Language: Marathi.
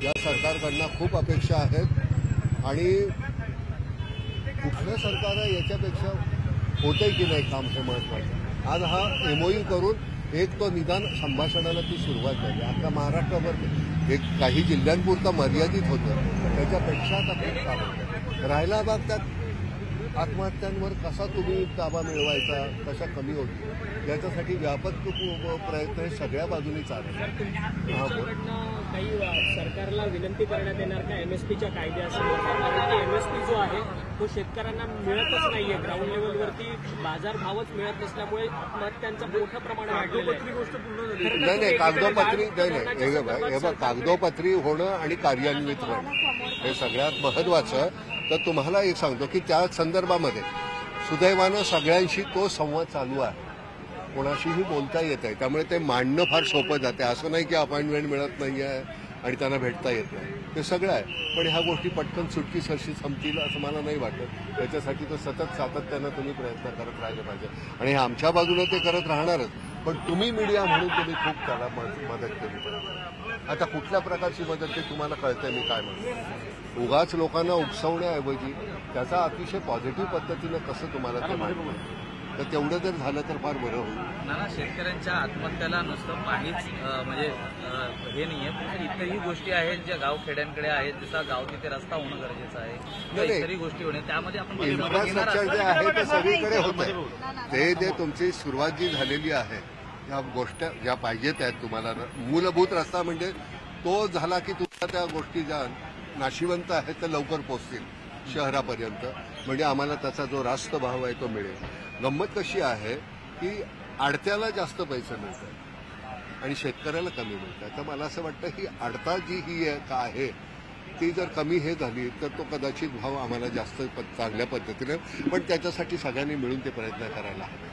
या सरकारकडनं खूप अपेक्षा आहेत आणि कुठलं सरकार आहे याच्यापेक्षा होतंय की नाही काम हे महत्त्वाचं. आज हा MOU करून एक तो निदान संभाषणाला ती सुरुवात झाली. आता महाराष्ट्रावर एक काही जिल्ह्यांपुरतं मर्यादित होतं, त्याच्यापेक्षा आता खूप काम होतं. राहिला भाग त्यात आत्महत्यांवर कसा तुम्ही ताबा मिळवायचा, कशा कमी होतील याच्यासाठी व्यापक प्रयत्न हे सगळ्या बाजूनी चालू आहेत. तुमच्याकडनं काही सरकारला विनंती करण्यात येणार का MSPच्या कायद्यासंदर्भात? कारण की MSP जो आहे तो शेतकऱ्यांना मिळतच नाहीये. ग्राउंड लेवलवरती बाजारभावच मिळत नसल्यामुळे आत्महत्यांचं मोठं प्रमाण वाढलेलं आहे. नाही कागदोपत्री नाही कागदोपत्री होणं आणि कार्यान्वित होणं हे सगळ्यात महत्वाचं. तर तुम्हाला एक सांगतो की त्या संदर्भामध्ये सुदैवानं सगळ्यांशी तो संवाद चालू आहे, कोणाशीही बोलता येत आहे. त्यामुळे ते मांडणं फार सोपं जाते. असं नाही की अपॉइंटमेंट मिळत नाही आहे आणि त्यांना भेटता येत नाही, ते सगळं आहे. पण ह्या गोष्टी पटकन सुटकीसरशी संपतील असं मला नाही वाटत. त्याच्यासाठी तो सतत सातत्यानं तुम्ही प्रयत्न करत राहिले पाहिजे आणि हे आमच्या बाजूने ते करत राहणारच. पण तुम्ही मीडिया म्हणून तुम्ही खूप त्याला मदत केली पाहिजे. आता कुठल्या प्रकारची मदत ते तुम्हाला कळतंय मी काय म्हणतो. उगाच लोकांना उपसवण्याऐवजी त्याचा अतिशय पॉझिटिव्ह पद्धतीनं कसं तुम्हाला ते मांडलं तर तेवढं जर झालं तर फार बरं होईल. ना शेतकऱ्यांच्या आत्महत्याला नुसतं पाणीच म्हणजे हे नाहीये, पण इतरही गोष्टी आहेत ज्या गावखेड्यांकडे आहेत. जसा गाव तिथे रस्ता होणं गरजेचं आहे, इतरही गोष्टी होणे त्यामध्ये आपण इन्फ्रास्ट्रक्चर जे आहे ते सगळीकडे होतं. ते जे तुमची सुरुवात जी झालेली आहे त्या गोष्टी ज्या पाहिजेत आहेत तुम्हाला, मूलभूत रस्ता म्हणजे तो झाला की तुमच्या त्या गोष्टी ज्या नाशिवंत आहेत त्या लवकर पोहोचतील शहरापर्यंत, म्हणजे आम्हाला त्याचा जो रास्त भाव आहे तो मिळेल. गंमत कशी आहे की आडत्याला जास्त पैसे मिळतात आणि शेतकऱ्याला कमी मिळतात. तर मला असं वाटतं की आडता जी ही आहे ती जर कमी हे झाली तर तो कदाचित भाव आम्हाला जास्त चांगल्या पद्धतीने, पण त्याच्यासाठी सगळ्यांनी मिळून ते प्रयत्न करायला हवे.